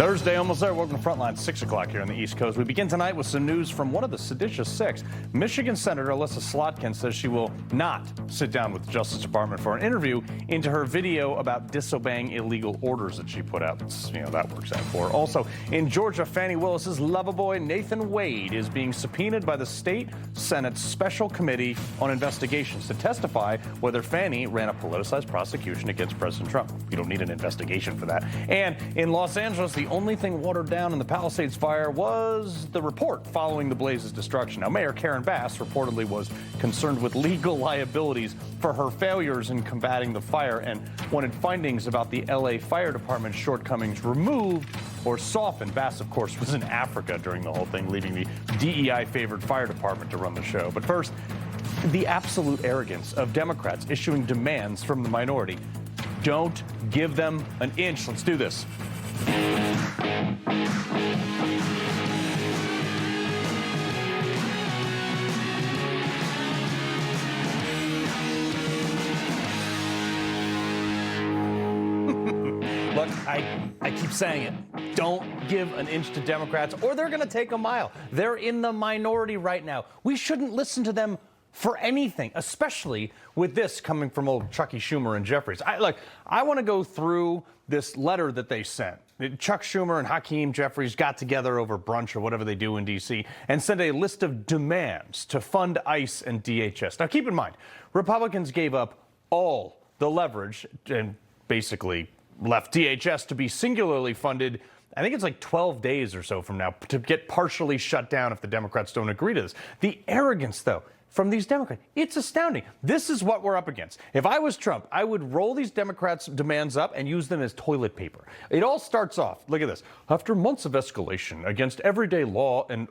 Thursday, almost there. Welcome to Frontline, 6 o'clock here on the East Coast. We begin tonight with some news from one of the seditious six. Michigan Senator Alyssa Slotkin says she will not sit down with the Justice Department for an interview into her video about disobeying illegal orders that she put out. That works out for her. Also, in Georgia, Fani Willis's lover boy Nathan Wade is being subpoenaed by the state Senate's Special Committee on Investigations to testify whether Fani ran a politicized prosecution against President Trump. You don't need an investigation for that. And in Los Angeles, the only thing watered down in the Palisades fire was the report following the blaze's destruction. Now, Mayor Karen Bass reportedly was concerned with legal liabilities for her failures in combating the fire and wanted findings about the LA Fire Department's shortcomings removed or softened. Bass, of course, was in Africa during the whole thing, leaving the DEI-favored fire department to run the show. But first, the absolute arrogance of Democrats issuing demands from the minority. Don't give them an inch. Let's do this. Look, I keep saying it. Don't give an inch to Democrats or they're going to take a mile. They're in the minority right now. We shouldn't listen to them for anything, especially with this coming from old Chucky Schumer and Jeffries. I want to go through this letter that they sent. Chuck Schumer and Hakeem Jeffries got together over brunch or whatever they do in D.C. and sent a list of demands to fund ICE and DHS. Now, keep in mind, Republicans gave up all the leverage and basically left DHS to be singularly funded. I think it's like 12 days or so from now to get partially shut down if the Democrats don't agree to this. The arrogance, though, from these Democrats, it's astounding. This is what we're up against. If I was Trump, I would roll these Democrats' demands up and use them as toilet paper. It all starts off, look at this. After months of escalation against everyday law and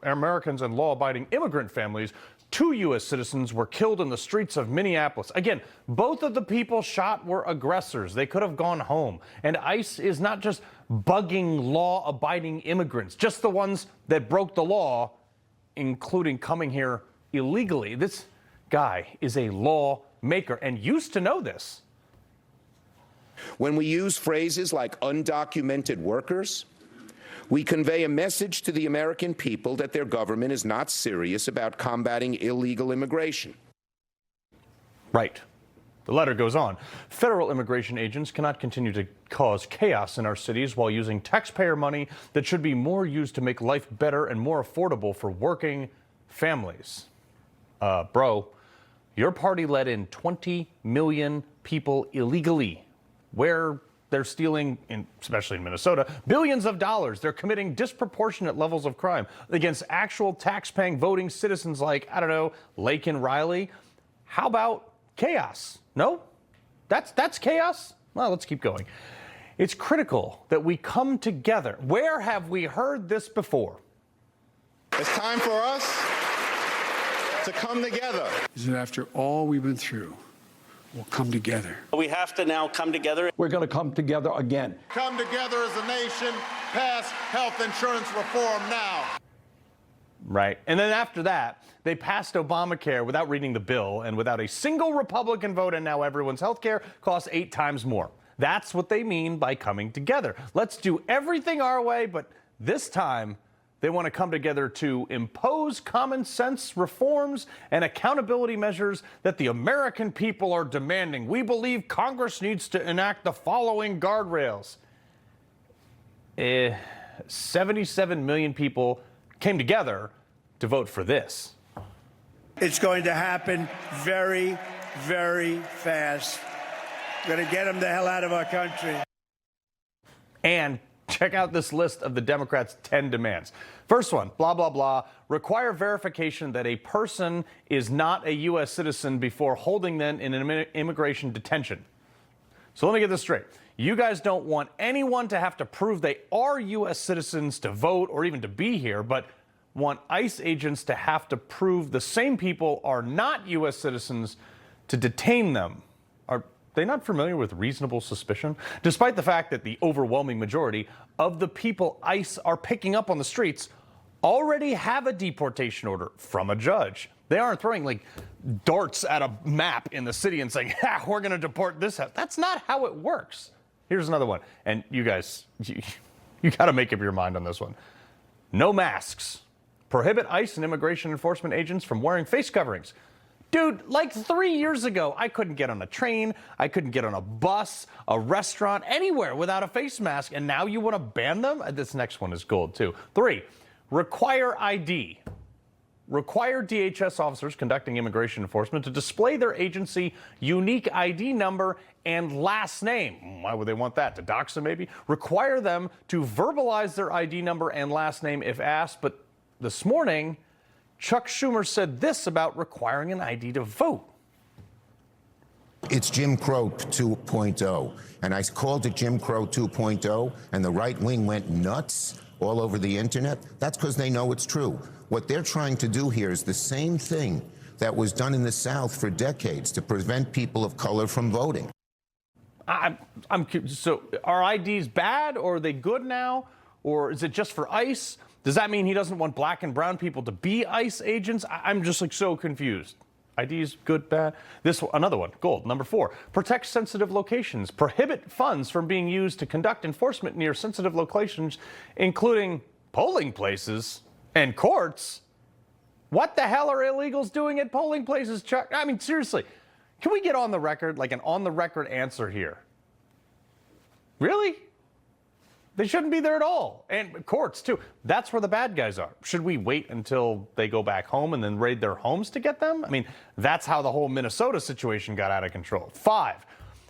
Americans and law-abiding immigrant families, 2 U.S. citizens were killed in the streets of Minneapolis. Again, both of the people shot were aggressors. They could have gone home. And ICE is not just bugging law-abiding immigrants, just the ones that broke the law, including coming here illegally. This guy is a lawmaker and used to know this. When we use phrases like undocumented workers, we convey a message to the American people that their government is not serious about combating illegal immigration. Right. The letter goes on. Federal immigration agents cannot continue to cause chaos in our cities while using taxpayer money that should be more used to make life better and more affordable for working families. Bro, your party let in 20 million people illegally, where they're stealing, especially in Minnesota, billions of dollars. They're committing disproportionate levels of crime against actual tax-paying voting citizens like, I don't know, Lake and Riley. How about chaos? No? That's chaos? Well, let's keep going. It's critical that we come together. Where have we heard this before? It's time for us to come together. Is that after all we've been through, we'll come together. We have to now come together. We're going to come together again. Come together as a nation, pass health insurance reform now. Right. And then after that, they passed Obamacare without reading the bill and without a single Republican vote, and now everyone's health care costs 8 times more. That's what they mean by coming together. Let's do everything our way, but this time they want to come together to impose common sense reforms and accountability measures that the American people are demanding. We believe Congress needs to enact the following guardrails. 77 million people came together to vote for this. It's going to happen very, very fast. We're going to get them the hell out of our country. And check out this list of the Democrats' 10 demands. First one, blah, blah, blah, require verification that a person is not a U.S. citizen before holding them in an immigration detention. So let me get this straight. You guys don't want anyone to have to prove they are U.S. citizens to vote or even to be here, but want ICE agents to have to prove the same people are not U.S. citizens to detain them. Are they not familiar with reasonable suspicion? Despite the fact that the overwhelming majority of the people ICE are picking up on the streets already have a deportation order from a judge. They aren't throwing like darts at a map in the city and saying, ha, we're going to deport this house. That's not how it works. Here's another one. And you guys, you You got to make up your mind on this one. No masks. Prohibit ICE and immigration enforcement agents from wearing face coverings. Dude, like 3 years ago, I couldn't get on a train, I couldn't get on a bus, a restaurant, anywhere without a face mask, and now you want to ban them? This next one is gold, too. 3, require ID. Require DHS officers conducting immigration enforcement to display their agency unique ID number and last name. Why would they want that? To dox them, maybe? Require them to verbalize their ID number and last name if asked, but this morning, Chuck Schumer said this about requiring an ID to vote. It's Jim Crow 2.0, and I called it Jim Crow 2.0, and the right wing went nuts all over the internet. That's because they know it's true. What they're trying to do here is the same thing that was done in the South for decades to prevent people of color from voting. I'm curious. So are IDs bad, or are they good now, or is it just for ICE? Does that mean he doesn't want black and brown people to be ICE agents? I'm just like so confused. IDs, good, bad? This another one, gold. Number 4, protect sensitive locations. Prohibit funds from being used to conduct enforcement near sensitive locations, including polling places and courts. What the hell are illegals doing at polling places, Chuck? I mean, seriously, can we get on the record, like an on-the-record answer here? Really? They shouldn't be there at all. And courts, too. That's where the bad guys are. Should we wait until they go back home and then raid their homes to get them? I mean, that's how the whole Minnesota situation got out of control. 5,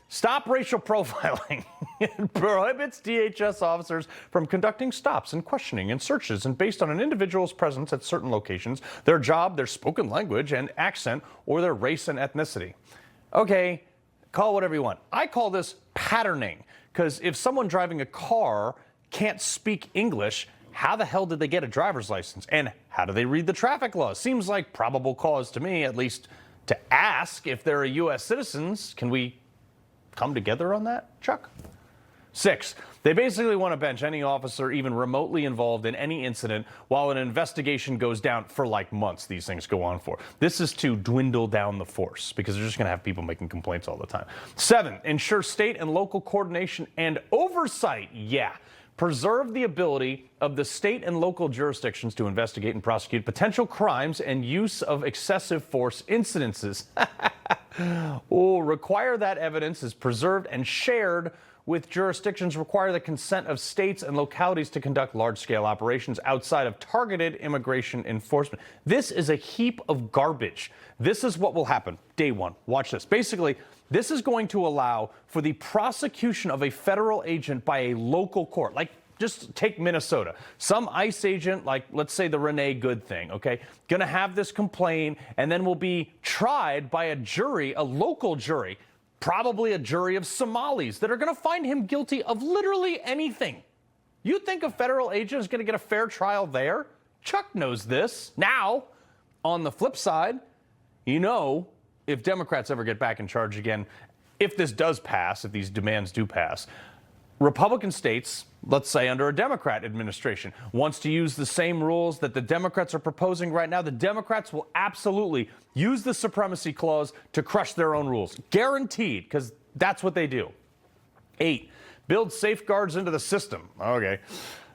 stop racial profiling. It prohibits DHS officers from conducting stops and questioning and searches and based on an individual's presence at certain locations, their job, their spoken language and accent, or their race and ethnicity. Okay, call it whatever you want. I call this patterning. Because if someone driving a car can't speak English, how the hell did they get a driver's license? And how do they read the traffic laws? Seems like probable cause to me, at least to ask if they're U.S. citizens. Can we come together on that, Chuck? 6, they basically want to bench any officer even remotely involved in any incident while an investigation goes down for like months. These things go on for. This is to dwindle down the force because they're just going to have people making complaints all the time. 7, ensure state and local coordination and oversight. Yeah. Preserve the ability of the state and local jurisdictions to investigate and prosecute potential crimes and use of excessive force incidences. Require that evidence is preserved and shared with jurisdictions. Require the consent of states and localities to conduct large-scale operations outside of targeted immigration enforcement. This is a heap of garbage. This is what will happen. Day 1. Watch this. Basically, this is going to allow for the prosecution of a federal agent by a local court. Like, just take Minnesota. Some ICE agent, like, let's say the Renee Good thing, okay, gonna have this complaint and then will be tried by a jury, a local jury, probably a jury of Somalis that are going to find him guilty of literally anything. You think a federal agent is going to get a fair trial there? Chuck knows this. Now, on the flip side, you know, if Democrats ever get back in charge again, if this does pass, if these demands do pass, Republican states, let's say under a Democrat administration, wants to use the same rules that the Democrats are proposing right now, the Democrats will absolutely use the supremacy clause to crush their own rules. Guaranteed, because that's what they do. 8, build safeguards into the system. Okay.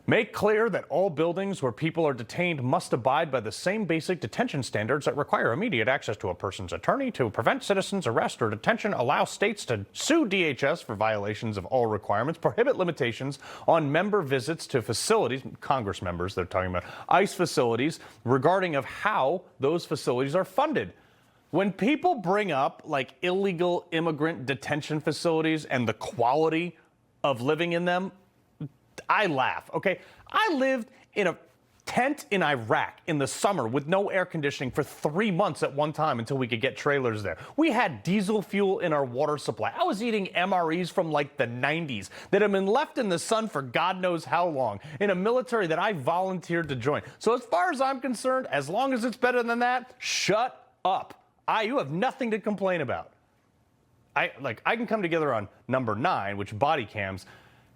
Make clear that all buildings where people are detained must abide by the same basic detention standards that require immediate access to a person's attorney to prevent citizens' arrest or detention, allow states to sue DHS for violations of all requirements, prohibit limitations on member visits to facilities, Congress members they're talking about, ICE facilities, regarding of how those facilities are funded. When people bring up like illegal immigrant detention facilities and the quality of living in them, I laugh, okay? I lived in a tent in Iraq in the summer with no air conditioning for 3 months at one time until we could get trailers there. We had diesel fuel in our water supply. I was eating MREs from like the 90s that have been left in the sun for God knows how long in a military that I volunteered to join. So as far as I'm concerned, as long as it's better than that, shut up. You have nothing to complain about. I can come together on number 9, which body cams.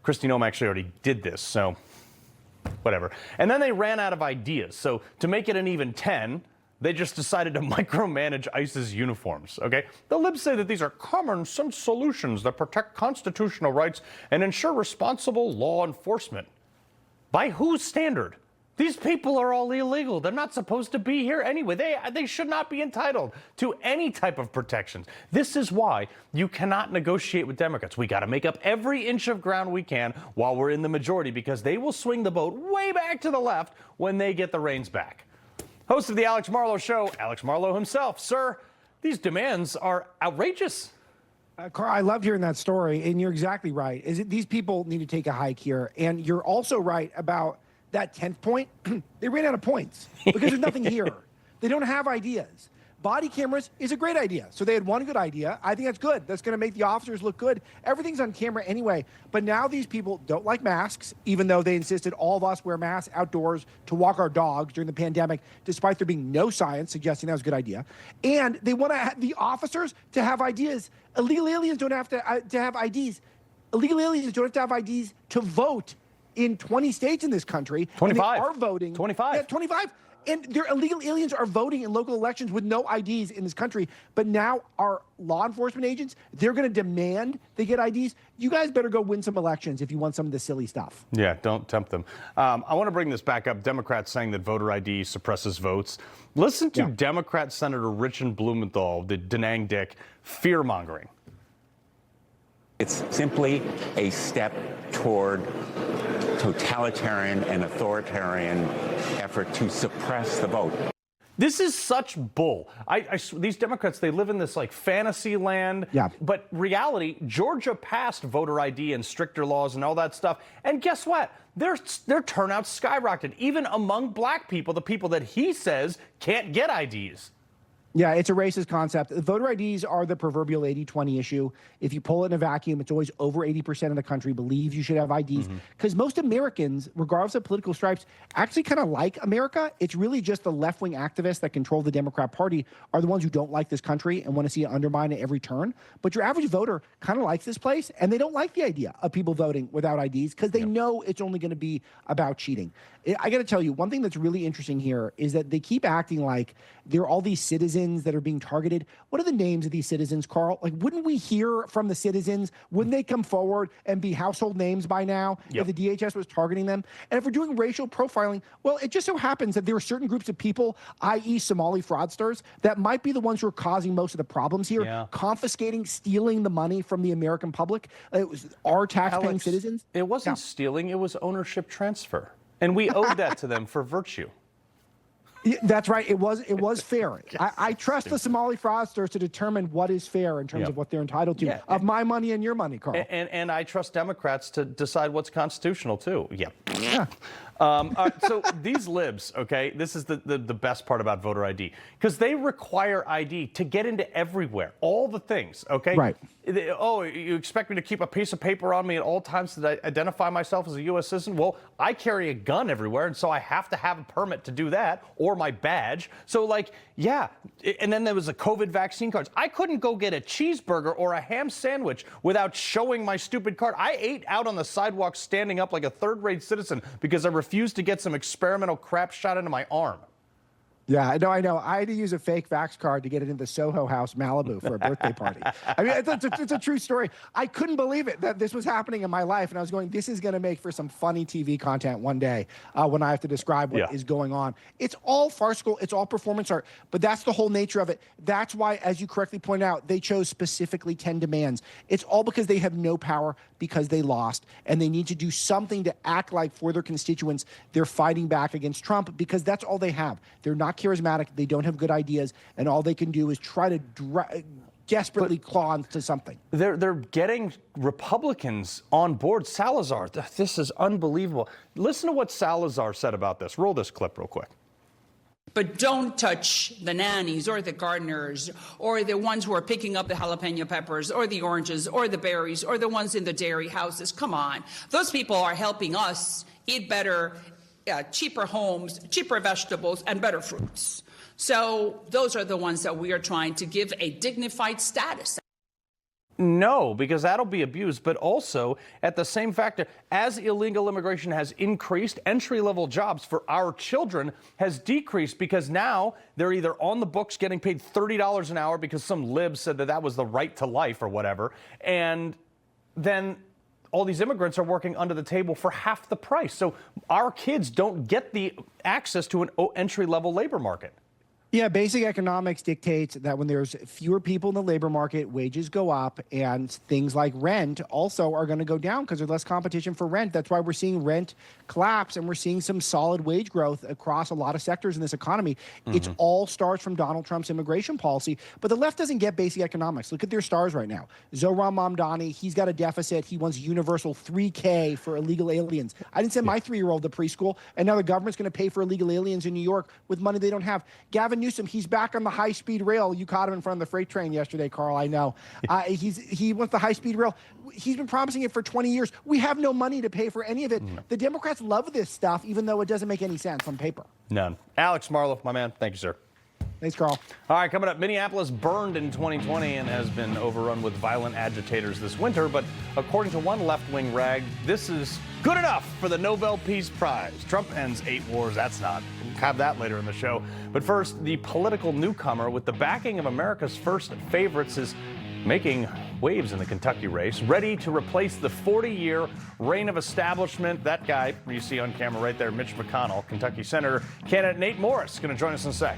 Kristi Noem actually already did this, so whatever. And then they ran out of ideas. So to make it an even 10, they just decided to micromanage ICE's uniforms, okay? The libs say that these are common sense solutions that protect constitutional rights and ensure responsible law enforcement. By whose standard? These people are all illegal. They're not supposed to be here anyway. They should not be entitled to any type of protections. This is why you cannot negotiate with Democrats. We got to make up every inch of ground we can while we're in the majority, because they will swing the boat way back to the left when they get the reins back. Host of the Alex Marlow Show, Alex Marlow himself. Sir, these demands are outrageous. Carl, I loved hearing that story, and you're exactly right. These people need to take a hike here, and you're also right about that 10th point. They ran out of points because there's nothing here. They don't have ideas. Body cameras is a great idea. So they had one good idea. I think that's good. That's going to make the officers look good. Everything's on camera anyway. But now these people don't like masks, even though they insisted all of us wear masks outdoors to walk our dogs during the pandemic, despite there being no science suggesting that was a good idea. And they want the officers to have ideas. Illegal aliens don't have to have IDs. Illegal aliens don't have to have IDs to vote in 20 states in this country. 25. And they are voting. 25. Yeah, 25. And their illegal aliens are voting in local elections with no IDs in this country. But now our law enforcement agents, they're going to demand they get IDs. You guys better go win some elections if you want some of this silly stuff. Yeah, don't tempt them. I want to bring this back up. Democrats saying that voter ID suppresses votes. Listen to Democrat Senator Richard Blumenthal, the Da Nang Dick, fear-mongering. It's simply a step toward totalitarian and authoritarian effort to suppress the vote. This is such bull. These Democrats, they live in this like fantasy land. Yeah. But reality, Georgia passed voter ID and stricter laws and all that stuff. And guess what? Their turnout skyrocketed, even among black people, the people that he says can't get IDs. Yeah, it's a racist concept. Voter IDs are the proverbial 80-20 issue. If you pull it in a vacuum, it's always over 80% of the country believes you should have IDs. Because most Americans, regardless of political stripes, actually kind of like America. It's really just the left-wing activists that control the Democrat Party are the ones who don't like this country and want to see it undermined at every turn. But your average voter kind of likes this place, and they don't like the idea of people voting without IDs because they know it's only going to be about cheating. I got to tell you, one thing that's really interesting here is that they keep acting like there are all these citizens that are being targeted. What are the names of these citizens, Carl? Like, wouldn't we hear from the citizens? Wouldn't they come forward and be household names by now if the DHS was targeting them? And if we're doing racial profiling, well, it just so happens that there are certain groups of people, i.e. Somali fraudsters, that might be the ones who are causing most of the problems here, confiscating, stealing the money from the American public. It was our tax-paying citizens. It wasn't stealing, it was ownership transfer. And we owed that to them for virtue. Yeah, that's right. It was fair. I trust the Somali fraudsters to determine what is fair in terms of what they're entitled to of my money and your money, Carl. And I trust Democrats to decide what's constitutional too. All right, so these libs, okay, this is the best part about voter ID, because they require ID to get into everywhere, all the things, okay? Right. You expect me to keep a piece of paper on me at all times to identify myself as a U.S. citizen? Well, I carry a gun everywhere, and so I have to have a permit to do that, or my badge. So, like, yeah, and then there was the COVID vaccine cards. I couldn't go get a cheeseburger or a ham sandwich without showing my stupid card. I ate out on the sidewalk standing up like a third-rate citizen because I refused to get some experimental crap shot into my arm. Yeah, I know. I had to use a fake Vax card to get it into the Soho House, Malibu, for a birthday party. I mean, it's a true story. I couldn't believe it that this was happening in my life, and I was going, this is going to make for some funny TV content one day when I have to describe what is going on. It's all farcical. It's all performance art, but that's the whole nature of it. That's why, as you correctly pointed out, they chose specifically 10 demands. It's all because they have no power because they lost, and they need to do something to act like for their constituents they're fighting back against Trump, because that's all they have. They're not charismatic, they don't have good ideas, and all they can do is try to desperately claw onto something. They're getting Republicans on board. Salazar, this is unbelievable. Listen to what Salazar said about this. Roll this clip real quick. But don't touch the nannies or the gardeners or the ones who are picking up the jalapeno peppers or the oranges or the berries or the ones in the dairy houses. Come on. Those people are helping us eat better, cheaper homes, cheaper vegetables, and better fruits. So those are the ones that we are trying to give a dignified status. No, because that'll be abused, but also at the same factor, as illegal immigration has increased, entry-level jobs for our children has decreased, because now they're either on the books getting paid $30 an hour because some lib said that was the right to life or whatever, and then all these immigrants are working under the table for half the price. So our kids don't get the access to an entry-level labor market. Yeah, basic economics dictates that when there's fewer people in the labor market, wages go up, and things like rent also are going to go down because there's less competition for rent. That's why we're seeing rent collapse, and we're seeing some solid wage growth across a lot of sectors in this economy. It all starts from Donald Trump's immigration policy, but the left doesn't get basic economics. Look at their stars right now. Zohran Mamdani, he's got a deficit. He wants universal $3K for illegal aliens. I didn't send my 3-year-old to preschool, and now the government's going to pay for illegal aliens in New York with money they don't have. Gavin Newsom, he's back on the high-speed rail. You caught him in front of the freight train yesterday, Carl, I know. He wants the high-speed rail. He's been promising it for 20 years. We have no money to pay for any of it. The Democrats love this stuff, even though it doesn't make any sense on paper. None. Alex Marlow, my man, thank you, sir. Thanks, Carl. All right, coming up, Minneapolis burned in 2020 and has been overrun with violent agitators this winter. But according to one left-wing rag, this is good enough for the Nobel Peace Prize. Trump ends 8 wars. That's not. We'll have that later in the show. But first, the political newcomer with the backing of America's first favorites is making waves in the Kentucky race, ready to replace the 40-year reign of establishment. That guy you see on camera right there, Mitch McConnell, Kentucky Senator candidate Nate Morris, going to join us in a sec.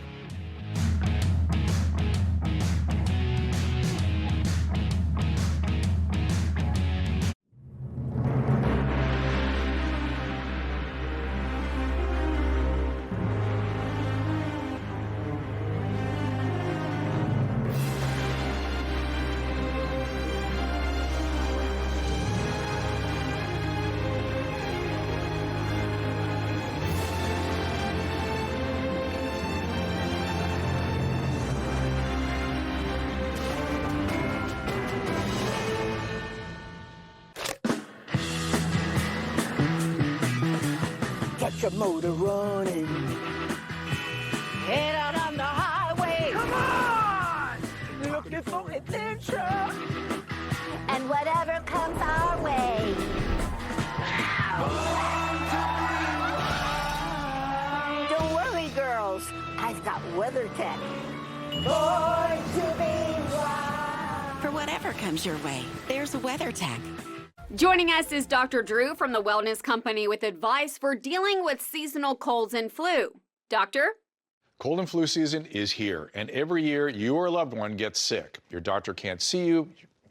Your motor running. Head out on the highway. Come on! Looking for adventure. And whatever comes our way. Don't worry, girls. I've got weather tech. Born to be wild. For whatever comes your way, there's a weather tech. Joining us is Dr. Drew from the Wellness Company with advice for dealing with seasonal colds and flu. Doctor? Cold and flu season is here, and every year you or a loved one gets sick. Your doctor can't see you.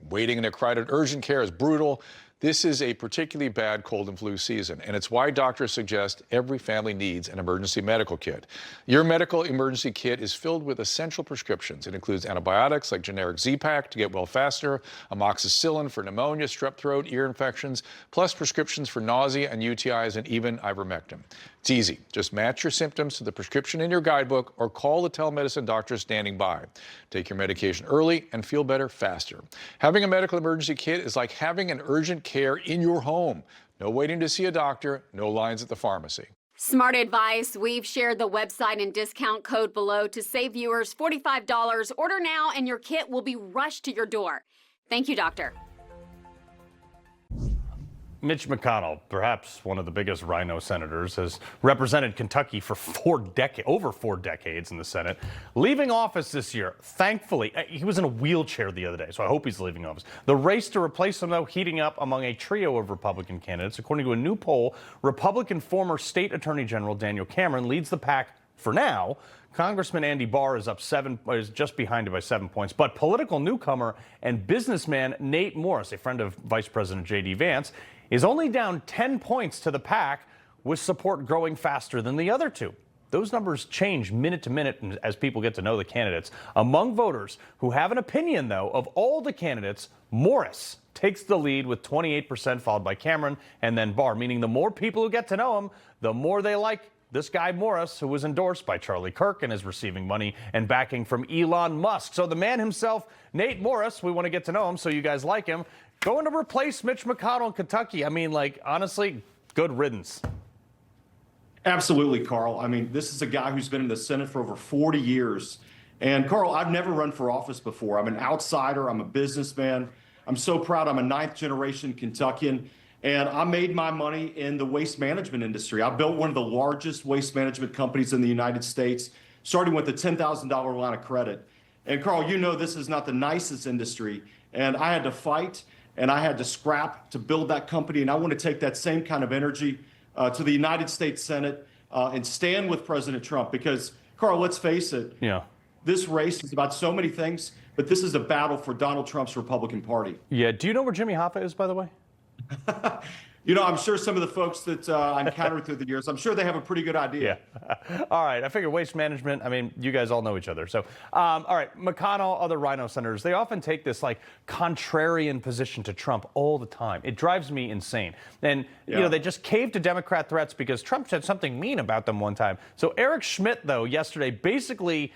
Waiting in a crowded urgent care is brutal. This is a particularly bad cold and flu season, and it's why doctors suggest every family needs an emergency medical kit. Your medical emergency kit is filled with essential prescriptions. It includes antibiotics like generic Z-Pak to get well faster, amoxicillin for pneumonia, strep throat, ear infections, plus prescriptions for nausea and UTIs, and even ivermectin. It's easy. Just match your symptoms to the prescription in your guidebook or call the telemedicine doctor standing by. Take your medication early and feel better faster. Having a medical emergency kit is like having an urgent care in your home. No waiting to see a doctor, no lines at the pharmacy. Smart advice. We've shared the website and discount code below to save viewers $45. Order now and your kit will be rushed to your door. Thank you, doctor. Mitch McConnell, perhaps one of the biggest rhino senators, has represented Kentucky for over 4 decades in the Senate, leaving office this year. Thankfully, he was in a wheelchair the other day, so I hope he's leaving office. The race to replace him, though, heating up among a trio of Republican candidates. According to a new poll, Republican former State Attorney General Daniel Cameron leads the pack for now. Congressman Andy Barr is just behind him by 7 points. But political newcomer and businessman Nate Morris, a friend of Vice President J.D. Vance, is only down 10 points to the pack, with support growing faster than the other two. Those numbers change minute to minute as people get to know the candidates. Among voters who have an opinion, though, of all the candidates, Morris takes the lead with 28%, followed by Cameron and then Barr, meaning the more people who get to know him, the more they like this guy Morris, who was endorsed by Charlie Kirk and is receiving money and backing from Elon Musk. So the man himself, Nate Morris, we want to get to know him so you guys like him, going to replace Mitch McConnell in Kentucky. I mean, like, honestly, good riddance. Absolutely, Carl. I mean, this is a guy who's been in the Senate for over 40 years. And Carl, I've never run for office before. I'm an outsider. I'm a businessman. I'm so proud I'm a 9th-generation Kentuckian. And I made my money in the waste management industry. I built one of the largest waste management companies in the United States, starting with a $10,000 line of credit. And Carl, you know this is not the nicest industry. And I had to fight and I had to scrap to build that company. And I want to take that same kind of energy to the United States Senate and stand with President Trump because, Carl, let's face it. Yeah. This race is about so many things, but this is a battle for Donald Trump's Republican Party. Yeah. Do you know where Jimmy Hoffa is, by the way? You know, I'm sure some of the folks that I encountered through the years, I'm sure they have a pretty good idea. Yeah. All right. I figure waste management, I mean, you guys all know each other. So, all right. McConnell, other Rhino senators, they often take this like contrarian position to Trump all the time. It drives me insane. And, you know, they just cave to Democrat threats because Trump said something mean about them one time. So Eric Schmidt, though, yesterday, basically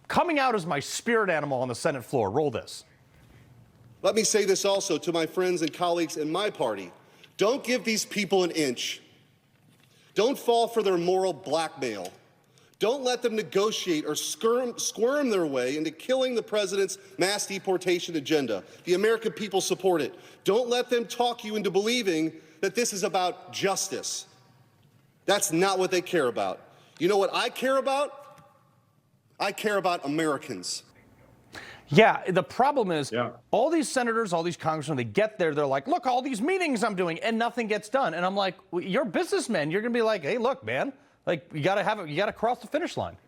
coming out as my spirit animal on the Senate floor. Roll this. Let me say this also to my friends and colleagues in my party. Don't give these people an inch. Don't fall for their moral blackmail. Don't let them negotiate or squirm their way into killing the president's mass deportation agenda. The American people support it. Don't let them talk you into believing that this is about justice. That's not what they care about. You know what I care about? I care about Americans. Yeah, the problem is all these senators, all these congressmen, they get there, they're like, look, all these meetings I'm doing, and nothing gets done. And I'm like, well, you're businessmen. You're going to be like, hey, look, man, like you got to cross the finish line.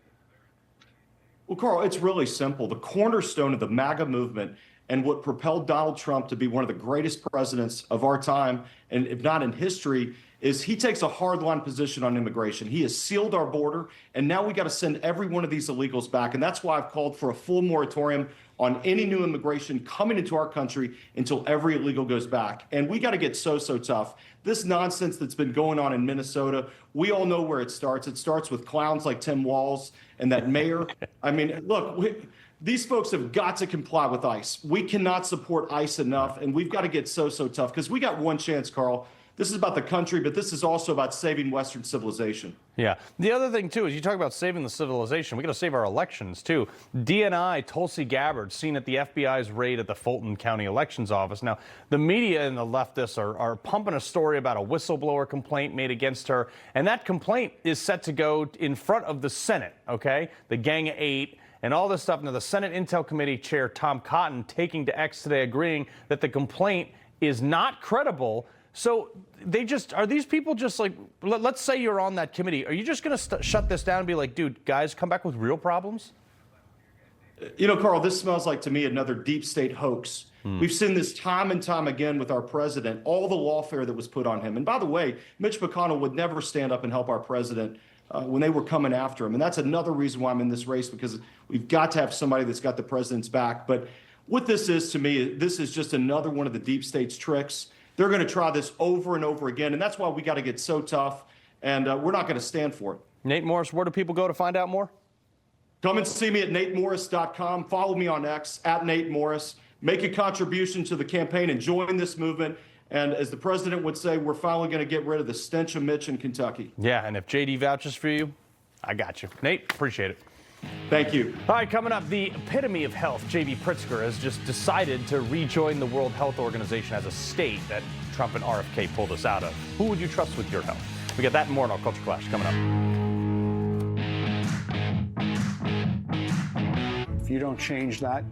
Well, Carl, it's really simple. The cornerstone of the MAGA movement and what propelled Donald Trump to be one of the greatest presidents of our time, and if not in history, is he takes a hardline position on immigration. He has sealed our border, and now we got to send every one of these illegals back. And that's why I've called for a full moratorium on any new immigration coming into our country until every illegal goes back. And we got to get so tough. This nonsense that's been going on in Minnesota, we all know where it starts. It starts with clowns like Tim Walz and that mayor. I mean, look, these folks have got to comply with ICE. We cannot support ICE enough, and we've got to get so tough because we got one chance, Carl. This is about the country, but this is also about saving Western civilization. Yeah. The other thing, too, is you talk about saving the civilization. We got to save our elections, too. DNI, Tulsi Gabbard, seen at the FBI's raid at the Fulton County Elections Office. Now, the media and the leftists are pumping a story about a whistleblower complaint made against her, and that complaint is set to go in front of the Senate, okay? The Gang of Eight and all this stuff. Now, the Senate Intel Committee Chair Tom Cotton taking to X today agreeing that the complaint is not credible. So they just, are these people just like, let's say you're on that committee. Are you just going to shut this down and be like, dude, guys, come back with real problems? You know, Carl, this smells like to me another deep state hoax. We've seen this time and time again with our president, all the lawfare that was put on him. And by the way, Mitch McConnell would never stand up and help our president when they were coming after him. And that's another reason why I'm in this race, because we've got to have somebody that's got the president's back. But what this is to me, this is just another one of the deep state's tricks. They're going to try this over and over again, and that's why we got to get so tough, and we're not going to stand for it. Nate Morris, where do people go to find out more? Come and see me at natemorris.com. Follow me on X, at Nate Morris. Make a contribution to the campaign and join this movement. And as the president would say, we're finally going to get rid of the stench of Mitch in Kentucky. Yeah, and if JD vouches for you, I got you. Nate, appreciate it. Thank you. All right, coming up, the epitome of health, J.B. Pritzker, has just decided to rejoin the World Health Organization as a state that Trump and RFK pulled us out of. Who would you trust with your health? We got that and more in our Culture Clash coming up. If you don't change that,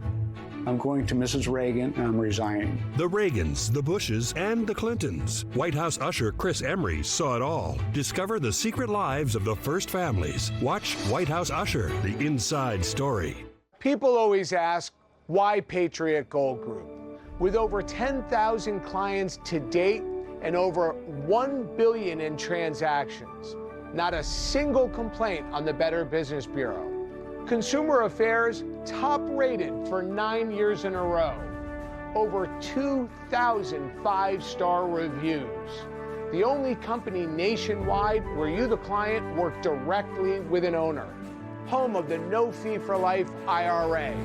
I'm going to Mrs. Reagan and I'm resigning. The Reagans, the Bushes, and the Clintons. White House usher Chris Emery saw it all. Discover the secret lives of the first families. Watch White House Usher, the inside story. People always ask, why Patriot Gold Group? With over 10,000 clients to date and over $1 billion in transactions, not a single complaint on the Better Business Bureau. Consumer Affairs top rated for 9 years in a row. Over 2,000 5-star reviews. The only company nationwide where you, the client, work directly with an owner. Home of the no fee for life IRA.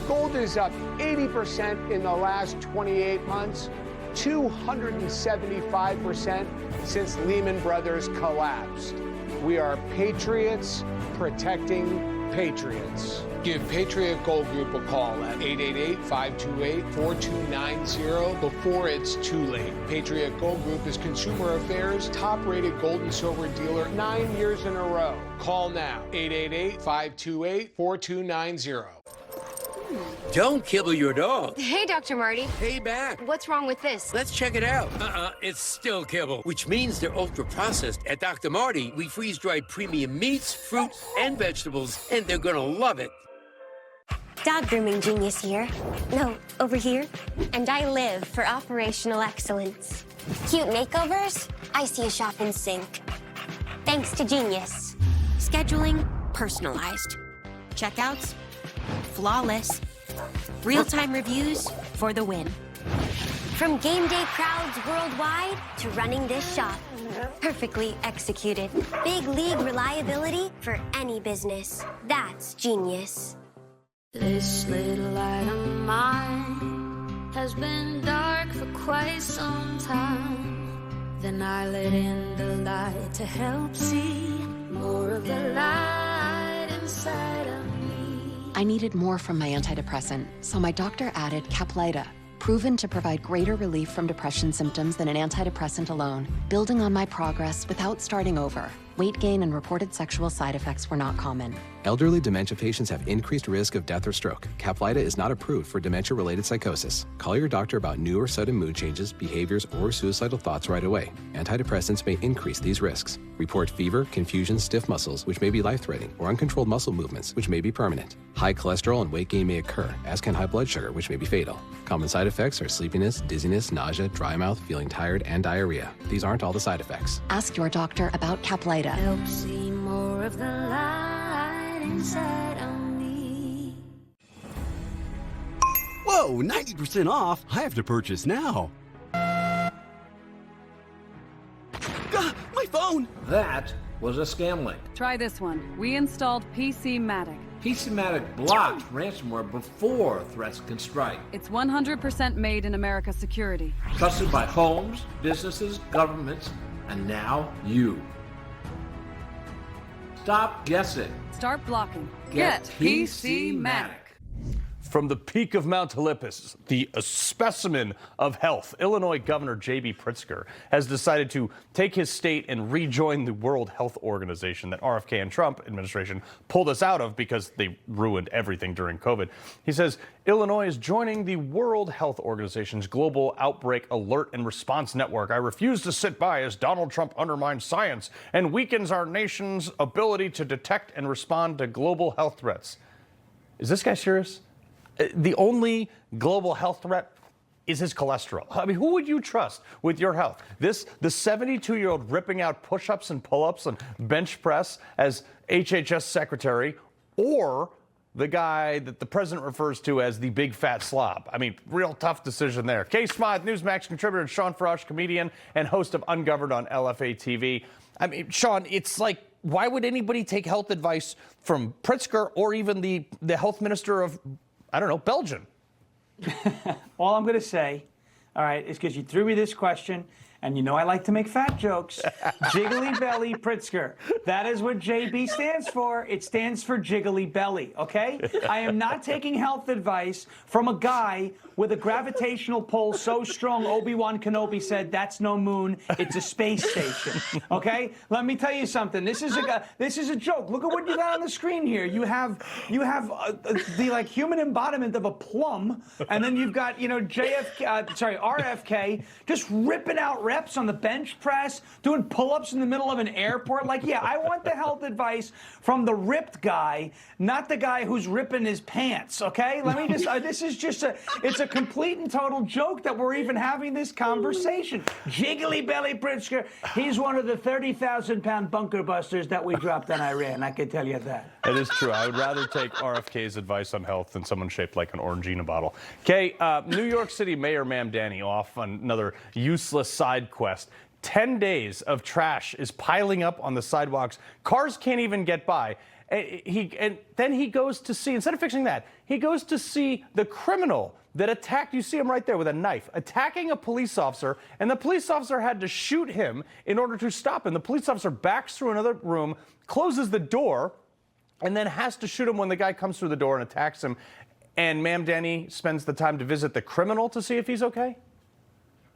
Gold is up 80% in the last 28 months, 275% since Lehman Brothers collapsed. We are patriots protecting patriots. Give Patriot Gold Group a call at 888-528-4290 before it's too late. Patriot Gold Group is Consumer Affairs' top-rated gold and silver dealer 9 years in a row. Call now, 888-528-4290. Don't kibble your dog. Hey, Dr. Marty. Hey, back. What's wrong with this? Let's check it out. It's still kibble, which means they're ultra-processed. At Dr. Marty, we freeze-dried premium meats, fruits, and vegetables, and they're gonna love it. Dog grooming genius here. No, over here. And I live for operational excellence. Cute makeovers? I see a shop in sync. Thanks to Genius. Scheduling personalized. Checkouts flawless. Real-time reviews for the win. From game day crowds worldwide to running this shop. Perfectly executed. Big league reliability for any business. That's Genius. This little light of mine has been dark for quite some time. Then I let in the light to help see more of the light inside of me. I needed more from my antidepressant, so my doctor added Caplyta, proven to provide greater relief from depression symptoms than an antidepressant alone, building on my progress without starting over. Weight gain and reported sexual side effects were not common. Elderly dementia patients have increased risk of death or stroke. Caplyta is not approved for dementia-related psychosis. Call your doctor about new or sudden mood changes, behaviors, or suicidal thoughts right away. Antidepressants may increase these risks. Report fever, confusion, stiff muscles, which may be life-threatening, or uncontrolled muscle movements, which may be permanent. High cholesterol and weight gain may occur, as can high blood sugar, which may be fatal. Common side effects are sleepiness, dizziness, nausea, dry mouth, feeling tired, and diarrhea. These aren't all the side effects. Ask your doctor about Caplyta. Help see more of the light inside of me. Whoa, 90% off? I have to purchase now. My phone! That was a scam link. Try this one. We installed PC-Matic. PC-Matic blocks ransomware before threats can strike. It's 100% made in America security. Trusted by homes, businesses, governments, and now you. Stop guessing. Start blocking. Get PC-Matic. From the peak of Mount Olympus, the specimen of health, Illinois Governor J.B. Pritzker has decided to take his state and rejoin the World Health Organization that RFK and Trump administration pulled us out of because they ruined everything during COVID. He says Illinois is joining the World Health Organization's Global Outbreak Alert and Response Network. I refuse to sit by as Donald Trump undermines science and weakens our nation's ability to detect and respond to global health threats. Is this guy serious? The only global health threat is his cholesterol. I mean, who would you trust with your health? The 72-year-old ripping out push-ups and pull-ups and bench press as HHS secretary, or the guy that the president refers to as the big fat slob? I mean, real tough decision there. Smythe, Newsmax contributor, Shawn Farash, comedian and host of Ungoverned on LFA TV. I mean, Shawn, it's like, why would anybody take health advice from Pritzker or even the health minister of, I don't know, Belgium? All I'm going to say, all right, is because you threw me this question, and you know I like to make fat jokes. Jiggly Belly Pritzker. That is what JB stands for. It stands for Jiggly Belly, okay? I am not taking health advice from a guy with a gravitational pull so strong Obi-Wan Kenobi said, that's no moon, it's a space station, okay? Let me tell you something. This is a joke. Look at what you got on the screen here. You have the like human embodiment of a plum, and then you've got, you know, RFK just ripping out reps on the bench press, doing pull-ups in the middle of an airport. Like, yeah, I want the health advice from the ripped guy, not the guy who's ripping his pants, okay? Let me just, this is just it's a complete and total joke that we're even having this conversation. Jiggly Belly Pritzker, he's one of the 30,000-pound bunker busters that we dropped on Iran, I can tell you that. It is true. I would rather take RFK's advice on health than someone shaped like an Orangina bottle. New York City Mayor Mamdani off on another useless side quest. 10 days of trash is piling up on the sidewalks. Cars can't even get by. And then he goes to see, instead of fixing that, he goes to see the criminal that attacked, you see him right there with a knife, attacking a police officer, and the police officer had to shoot him in order to stop him. The police officer backs through another room, closes the door, and then has to shoot him when the guy comes through the door and attacks him. And Mamdani spends the time to visit the criminal to see if he's okay?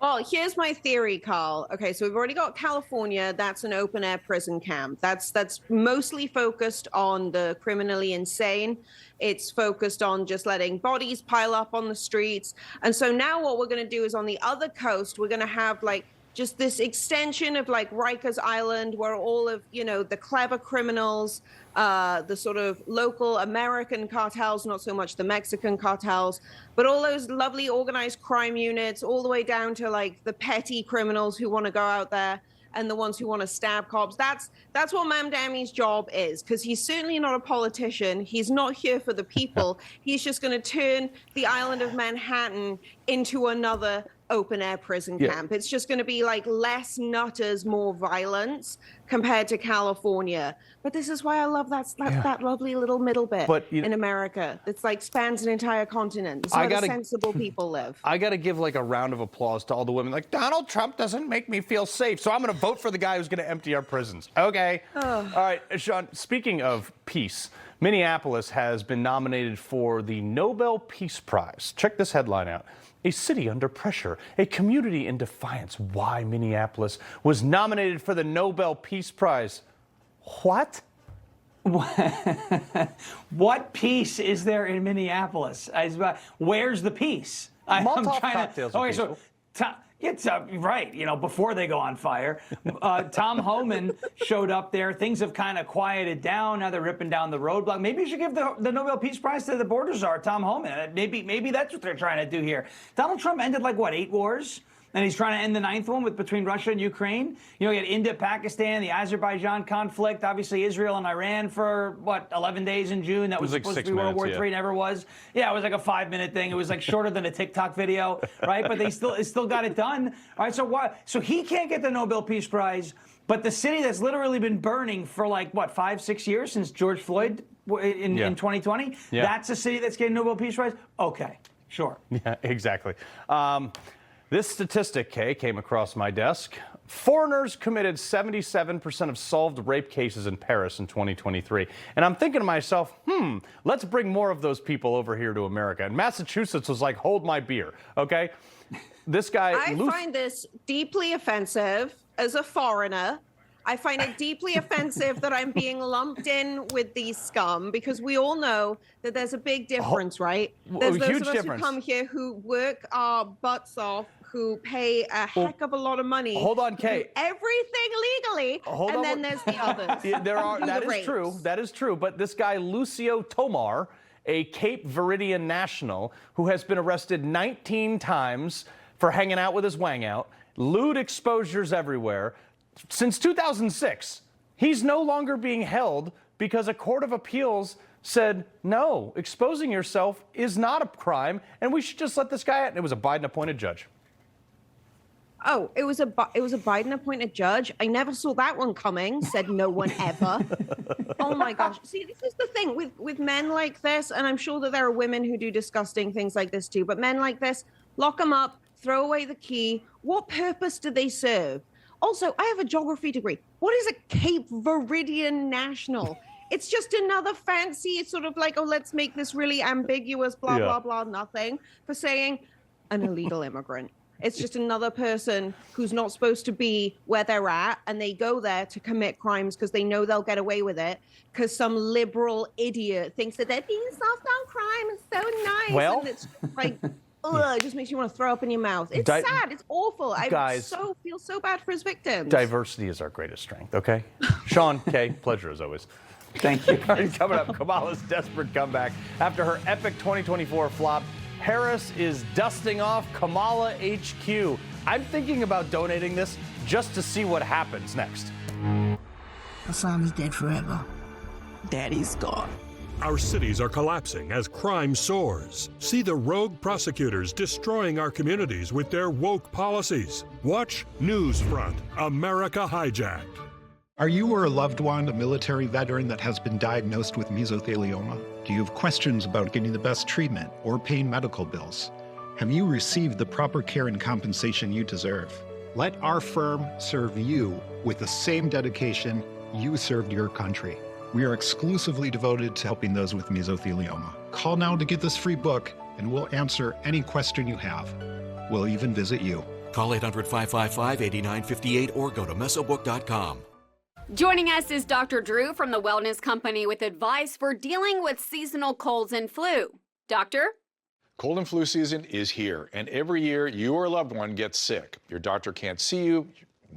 Well, here's my theory, Carl. Okay, so we've already got California. That's an open-air prison camp. That's mostly focused on the criminally insane. It's focused on just letting bodies pile up on the streets. And so now what we're going to do is on the other coast, we're going to have like just this extension of like Rikers Island, where all of, you know, the clever criminals, the sort of local American cartels, not so much the Mexican cartels, but all those lovely organized crime units, all the way down to like the petty criminals who want to go out there and the ones who want to stab cops. That's what Mamdani's job is, because he's certainly not a politician. He's not here for the people. He's just going to turn the island of Manhattan into another open-air prison camp. It's just going to be like less nutters, more violence compared to California. But this is why I love that lovely little middle bit in America. It's like spans an entire continent. It's where the sensible people live. I got to give like a round of applause to all the women. Like, Donald Trump doesn't make me feel safe, so I'm going to vote for the guy who's going to empty our prisons. Okay. All right, Shawn, speaking of peace, Minneapolis has been nominated for the Nobel Peace Prize. Check this headline out. A city under pressure, a community in defiance. Why Minneapolis was nominated for the Nobel Peace Prize. What? What peace is there in Minneapolis? Where's the peace? Molotov cocktails are peaceful. It's right, you know, before they go on fire. Tom Homan showed up there. Things have kind of quieted down. Now they're ripping down the roadblock. Maybe you should give the Nobel Peace Prize to the border czar, Tom Homan. Maybe that's what they're trying to do here. Donald Trump ended like, what, 8 wars? And he's trying to end the 9th one between Russia and Ukraine. You know, you had India, Pakistan, the Azerbaijan conflict, obviously Israel and Iran for, 11 days in June. That was like supposed to be World War III, never was. Yeah, it was like a 5-minute thing. It was like shorter than a TikTok video, right? But they still got it done. All right, so what? So he can't get the Nobel Peace Prize, but the city that's literally been burning for 5-6 years since George Floyd in 2020, that's a city that's getting Nobel Peace Prize? Okay, sure. Yeah, exactly. This statistic, Kay, came across my desk. Foreigners committed 77% of solved rape cases in Paris in 2023. And I'm thinking to myself, let's bring more of those people over here to America. And Massachusetts was like, hold my beer, okay? This guy... I find this deeply offensive as a foreigner. I find it deeply offensive that I'm being lumped in with these scum, because we all know that there's a big difference, right? There's those of us who come here who work our butts off, who pay a heck of a lot of money. Hold on, Kay. Everything legally, and then there's the others. That is true. That is true. But this guy, Lucio Tomar, a Cape Verdean national who has been arrested 19 times for hanging out with his wang out, lewd exposures everywhere. Since 2006, he's no longer being held because a court of appeals said, no, exposing yourself is not a crime, and we should just let this guy out. And it was a Biden-appointed judge. Oh, it was a Biden-appointed judge? I never saw that one coming, said no one ever. Oh, my gosh. See, this is the thing with men like this, and I'm sure that there are women who do disgusting things like this too, but men like this, lock them up, throw away the key. What purpose do they serve? Also, I have a geography degree. What is a Cape Verdean national? It's just another fancy sort of like, oh, let's make this really ambiguous, blah, blah, blah, nothing, for saying an illegal immigrant. It's just another person who's not supposed to be where they're at, and they go there to commit crimes because they know they'll get away with it because some liberal idiot thinks that they're being soft on crime and so nice. Well, and it's like... Ugh, it just makes you want to throw up in your mouth. It's sad. It's awful. I feel so bad for his victims. Diversity is our greatest strength, okay? Shawn, Kay, pleasure as always. Thank you. All right, coming up, Kamala's desperate comeback. After her epic 2024 flop, Harris is dusting off Kamala HQ. I'm thinking about donating this just to see what happens next. Hassan is dead forever. Daddy's gone. Our cities are collapsing as crime soars. See the rogue prosecutors destroying our communities with their woke policies. Watch Newsfront, America Hijacked. Are you or a loved one a military veteran that has been diagnosed with mesothelioma? Do you have questions about getting the best treatment or paying medical bills? Have you received the proper care and compensation you deserve? Let our firm serve you with the same dedication you served your country. We are exclusively devoted to helping those with mesothelioma. Call now to get this free book, and we'll answer any question you have. We'll even visit you. Call 800-555-8958 or go to mesobook.com. Joining us is Dr. Drew from the Wellness Company with advice for dealing with seasonal colds and flu. Doctor? Cold and flu season is here, and every year you or a loved one gets sick. Your doctor can't see you.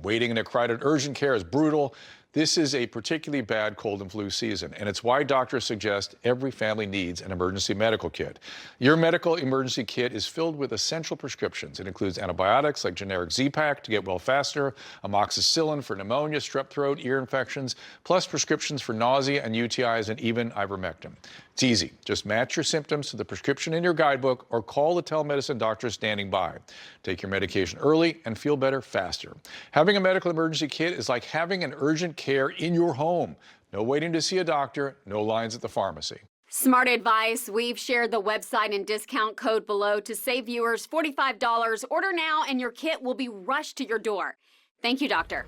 Waiting in a crowded urgent care is brutal. This is a particularly bad cold and flu season, and it's why doctors suggest every family needs an emergency medical kit. Your medical emergency kit is filled with essential prescriptions. It includes antibiotics like generic Z-Pak to get well faster, amoxicillin for pneumonia, strep throat, ear infections, plus prescriptions for nausea and UTIs, and even ivermectin. It's easy. Just match your symptoms to the prescription in your guidebook or call the telemedicine doctor standing by. Take your medication early and feel better faster. Having a medical emergency kit is like having an urgent care in your home. No waiting to see a doctor, no lines at the pharmacy. Smart advice. We've shared the website and discount code below to save viewers $45. Order now and your kit will be rushed to your door. Thank you, doctor.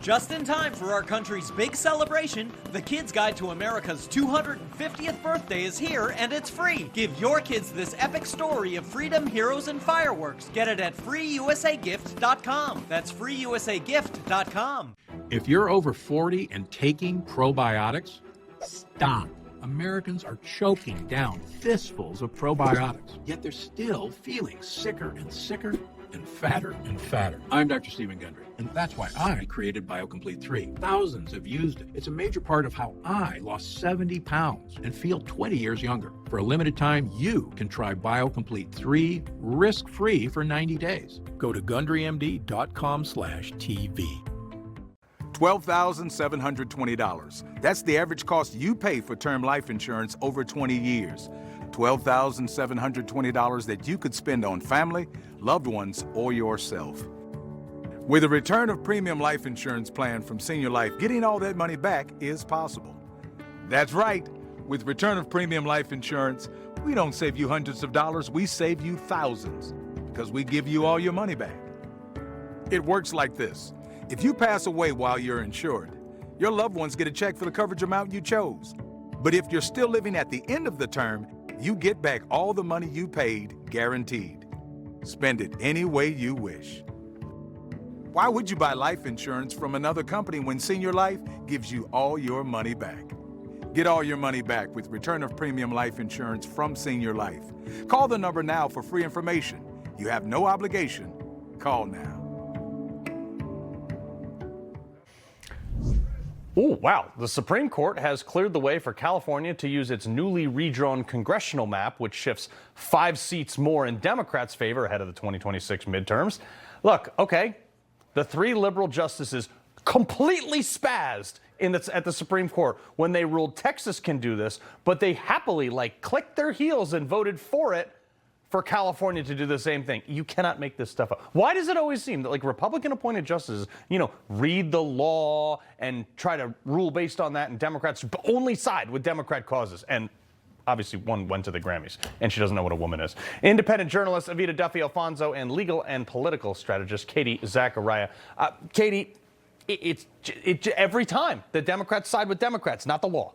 Just in time for our country's big celebration, the Kids Guide to America's 250th birthday is here, and it's free. Give your kids this epic story of freedom, heroes, and fireworks. Get it at freeusagift.com. That's freeusagift.com. If you're over 40 and taking probiotics, stop. Americans are choking down fistfuls of probiotics, yet they're still feeling sicker and sicker and fatter and fatter. I'm Dr. Stephen Gundry, and that's why I created BioComplete 3. Thousands have used it. It's a major part of how I lost 70 pounds and feel 20 years younger. For a limited time, you can try BioComplete 3 risk-free for 90 days. Go to GundryMD.com/TV. $12,720. That's the average cost you pay for term life insurance over 20 years. $12,720 that you could spend on family, loved ones, or yourself. With a return of premium life insurance plan from Senior Life, getting all that money back is possible. That's right. With return of premium life insurance, we don't save you hundreds of dollars, we save you thousands, because we give you all your money back. It works like this. If you pass away while you're insured, your loved ones get a check for the coverage amount you chose. But if you're still living at the end of the term, you get back all the money you paid, guaranteed. Spend it any way you wish. Why would you buy life insurance from another company when Senior Life gives you all your money back? Get all your money back with return of premium life insurance from Senior Life. Call the number now for free information. You have no obligation. Call now. Oh, wow. The Supreme Court has cleared the way for California to use its newly redrawn congressional map, which shifts 5 seats more in Democrats' favor ahead of the 2026 midterms. Look, okay, the 3 liberal justices completely spazzed at the Supreme Court when they ruled Texas can do this, but they happily, clicked their heels and voted for it for California to do the same thing. You cannot make this stuff up. Why does it always seem that Republican-appointed justices, read the law and try to rule based on that, and Democrats only side with Democrat causes? And obviously one went to the Grammys, and she doesn't know what a woman is. Independent journalist Evita Duffy-Alfonso and legal and political strategist Katie Zacharia. Katie, it's every time the Democrats side with Democrats, not the law.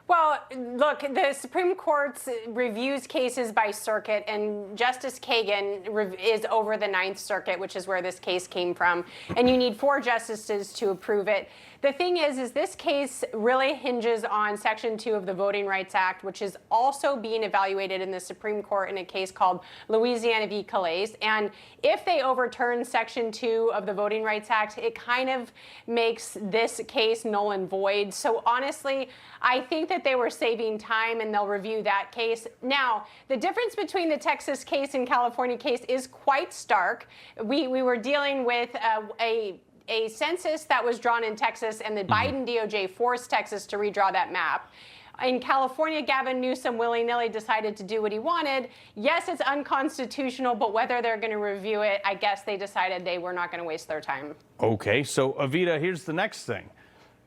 Well, look, the Supreme Court reviews cases by circuit, and Justice Kagan is over the Ninth Circuit, which is where this case came from, and you need 4 justices to approve it. The thing is this case really hinges on Section 2 of the Voting Rights Act, which is also being evaluated in the Supreme Court in a case called Louisiana v. Calais. And if they overturn Section 2 of the Voting Rights Act, it kind of makes this case null and void. So honestly, I think that they were saving time, and they'll review that case. Now, the difference between the Texas case and California case is quite stark. We were dealing with a census that was drawn in Texas, and the Biden DOJ forced Texas to redraw that map. In California, Gavin Newsom willy-nilly decided to do what he wanted. Yes, it's unconstitutional, but whether they're going to review it, I guess they decided they were not going to waste their time. Okay, so Evita, here's the next thing.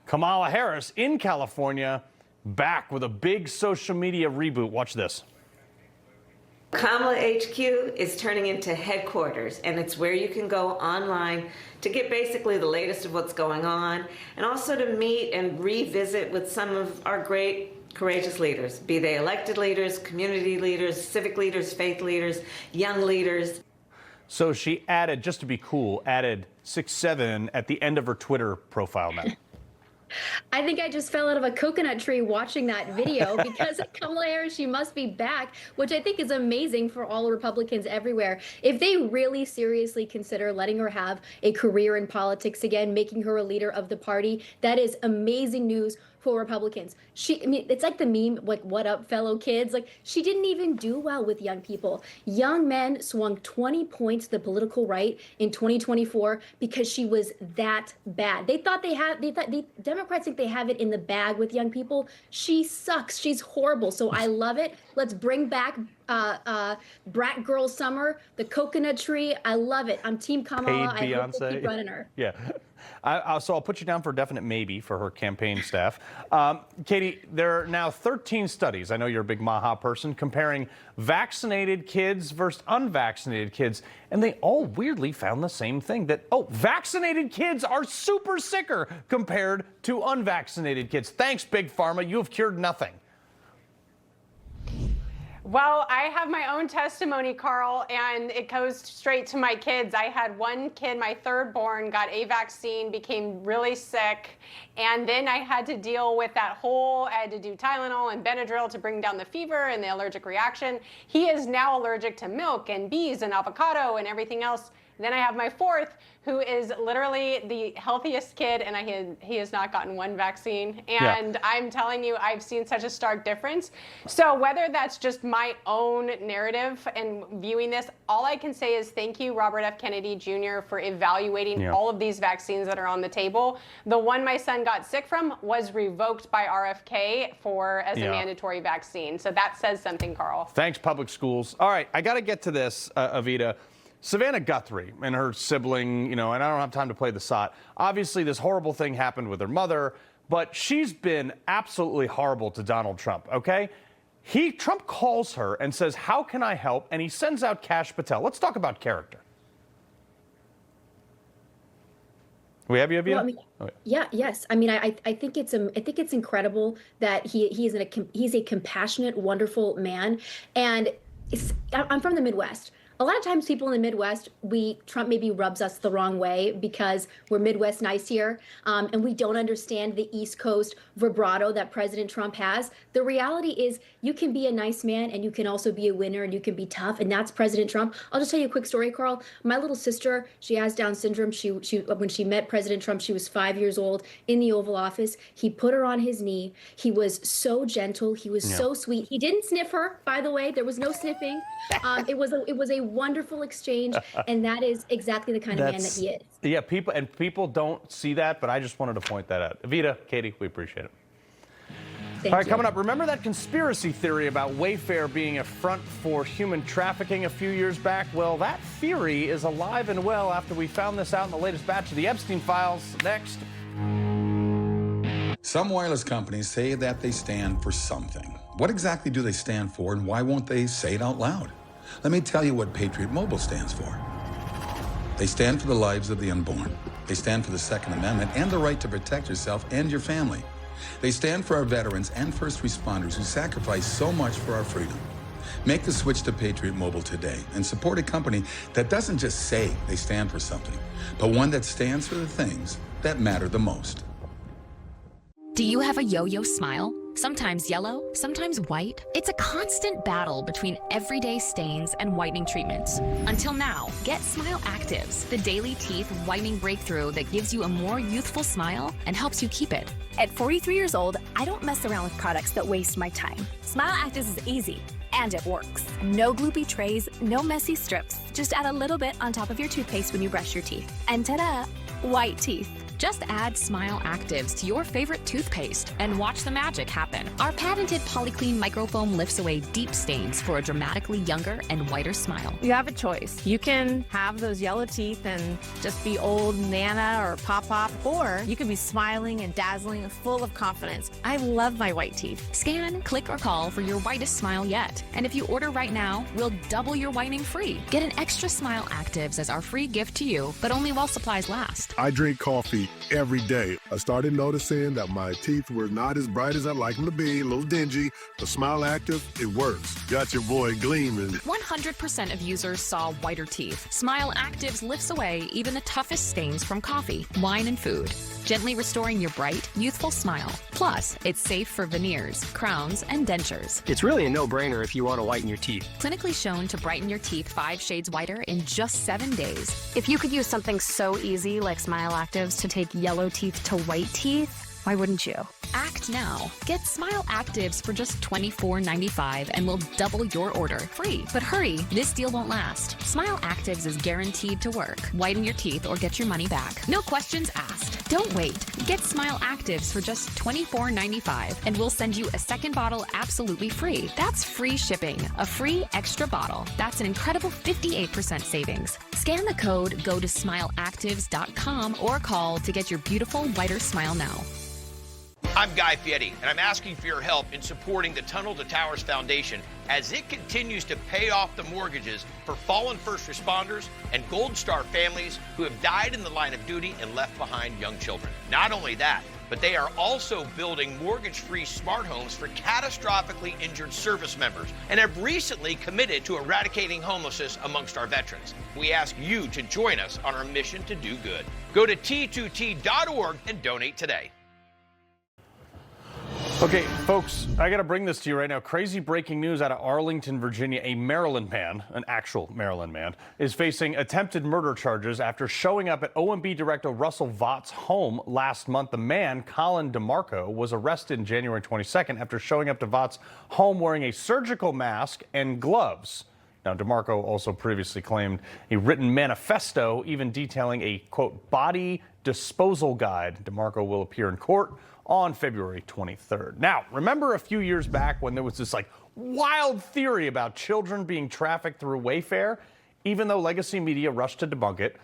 Kamala Harris in California, back with a big social media reboot. Watch this. Kamala HQ is turning into headquarters, and it's where you can go online to get basically the latest of what's going on, and also to meet and revisit with some of our great Courageous leaders, be they elected leaders, community leaders, civic leaders, faith leaders, young leaders. So she added, just to be cool, added 6'7" at the end of her Twitter profile now. I think I just fell out of a coconut tree watching that video because Kamala Harris, she must be back, which I think is amazing for all Republicans everywhere. If they really seriously consider letting her have a career in politics again, making her a leader of the party, that is amazing news for Republicans. It's like the meme, like, what up, fellow kids? Like, she didn't even do well with young people. Young men swung 20 points to the political right in 2024 because she was that bad. Democrats think they have it in the bag with young people. She sucks. She's horrible. So I love it. Let's bring back Brat Girl Summer, the coconut tree. I love it. I'm Team Kamala. I hope they keep running her. Yeah. So I'll put you down for a definite maybe for her campaign staff. Katie, there are now 13 studies, I know you're a big Maha person, comparing vaccinated kids versus unvaccinated kids, and they all weirdly found the same thing, that, vaccinated kids are super sicker compared to unvaccinated kids. Thanks, Big Pharma. You have cured nothing. Well, I have my own testimony, Carl, and it goes straight to my kids. I had one kid, my third born, got a vaccine, became really sick, and then I had to deal with I had to do Tylenol and Benadryl to bring down the fever and the allergic reaction. He is now allergic to milk and bees and avocado and everything else. Then I have my fourth, who is literally the healthiest kid, and he has not gotten one vaccine. And I'm telling you, I've seen such a stark difference. So whether that's just my own narrative and viewing this, all I can say is thank you, Robert F. Kennedy Jr., for evaluating all of these vaccines that are on the table. The one my son got sick from was revoked by RFK as a mandatory vaccine. So that says something, Carl. Thanks, public schools. All right, I got to get to this, Evita. Savannah Guthrie and her sibling, and I don't have time to play the SOT. Obviously, this horrible thing happened with her mother, but she's been absolutely horrible to Donald Trump, okay? Trump calls her and says, "How can I help?" And he sends out Kash Patel. Let's talk about character. We have you, Evita? Well, yes. I think it's incredible that he's a compassionate, wonderful man, and I'm from the Midwest. A lot of times people in the Midwest, Trump maybe rubs us the wrong way because we're Midwest nice here, and we don't understand the East Coast vibrato that President Trump has. The reality is you can be a nice man and you can also be a winner and you can be tough, and that's President Trump. I'll just tell you a quick story, Carl. My little sister, she has Down syndrome. She when she met President Trump, she was 5 years old in the Oval Office. He put her on his knee. He was so gentle. He was so sweet. He didn't sniff her, by the way. There was no sniffing. It was a wonderful exchange, and that is exactly the kind of man that he is. Yeah, people don't see that, but I just wanted to point that out. Evita, Katie, we appreciate it. All right, coming up, remember that conspiracy theory about Wayfair being a front for human trafficking a few years back? Well, that theory is alive and well after we found this out in the latest batch of the Epstein files. Next. Some wireless companies say that they stand for something. What exactly do they stand for, and why won't they say it out loud? Let me tell you what Patriot Mobile stands for. They stand for the lives of the unborn. They stand for the Second Amendment and the right to protect yourself and your family. They stand for our veterans and first responders who sacrifice so much for our freedom. Make the switch to Patriot Mobile today and support a company that doesn't just say they stand for something, but one that stands for the things that matter the most. Do you have a yo-yo smile? Sometimes yellow, sometimes white. It's a constant battle between everyday stains and whitening treatments. Until now, get Smile Actives, the daily teeth whitening breakthrough that gives you a more youthful smile and helps you keep it. At 43 years old, I don't mess around with products that waste my time. Smile Actives is easy, and it works. No gloopy trays, no messy strips. Just add a little bit on top of your toothpaste when you brush your teeth. And ta-da, white teeth. Just add Smile Actives to your favorite toothpaste and watch the magic happen. Our patented Polyclean microfoam lifts away deep stains for a dramatically younger and whiter smile. You have a choice. You can have those yellow teeth and just be old Nana or Pop-Pop, or you can be smiling and dazzling and full of confidence. I love my white teeth. Scan, click, or call for your whitest smile yet. And if you order right now, we'll double your whitening free. Get an extra Smile Actives as our free gift to you, but only while supplies last. I drink coffee me every day. I started noticing that my teeth were not as bright as I'd like them to be, a little dingy. But Smile Active, it works. Got your boy gleaming. 100% of users saw whiter teeth. Smile Actives lifts away even the toughest stains from coffee, wine, and food, gently restoring your bright, youthful smile. Plus, it's safe for veneers, crowns, and dentures. It's really a no-brainer if you want to whiten your teeth. Clinically shown to brighten your teeth 5 shades whiter in just 7 days. If you could use something so easy like Smile Actives to take yellow teeth to white teeth, why wouldn't you? Act now. Get Smile Actives for just $24.95 and we'll double your order. Free. But hurry, this deal won't last. Smile Actives is guaranteed to work. Whiten your teeth or get your money back. No questions asked. Don't wait. Get Smile Actives for just $24.95 and we'll send you a second bottle absolutely free. That's free shipping. A free extra bottle. That's an incredible 58% savings. Scan the code, go to smileactives.com or call to get your beautiful whiter smile now. I'm Guy Fieri, and I'm asking for your help in supporting the Tunnel to Towers Foundation as it continues to pay off the mortgages for fallen first responders and Gold Star families who have died in the line of duty and left behind young children. Not only that, but they are also building mortgage-free smart homes for catastrophically injured service members and have recently committed to eradicating homelessness amongst our veterans. We ask you to join us on our mission to do good. Go to T2T.org and donate today. Okay, folks, I got to bring this to you right now. Crazy breaking news out of Arlington, Virginia. A Maryland man, an actual Maryland man, is facing attempted murder charges after showing up at OMB Director Russell Vought's home last month. The man, Colin DeMarco, was arrested January 22nd after showing up to Vought's home wearing a surgical mask and gloves. Now, DeMarco also previously claimed a written manifesto, even detailing a, quote, body disposal guide. DeMarco will appear in court on February 23rd. Now, remember a few years back when there was this wild theory about children being trafficked through Wayfair? Even though legacy media rushed to debunk it,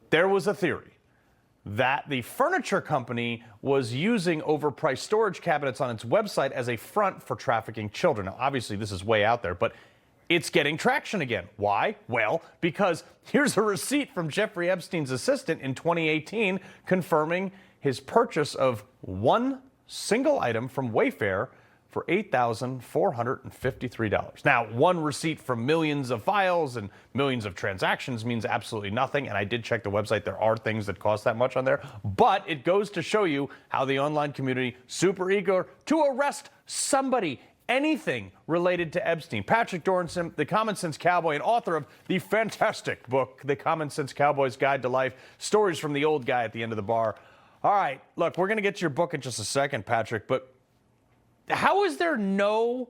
there was a theory that the furniture company was using overpriced storage cabinets on its website as a front for trafficking children. Now, obviously, this is way out there, but it's getting traction again. Why? Well, because here's a receipt from Jeffrey Epstein's assistant in 2018 confirming his purchase of one single item from Wayfair for $8,453. Now, one receipt from millions of files and millions of transactions means absolutely nothing, and I did check the website. There are things that cost that much on there, but it goes to show you how the online community super eager to arrest somebody, anything related to Epstein. Patrick Dorinson, the Common Sense Cowboy and author of the fantastic book, The Common Sense Cowboy's Guide to Life, Stories from the Old Guy at the End of the Bar. All right, look, we're going to get to your book in just a second, Patrick, but how is there no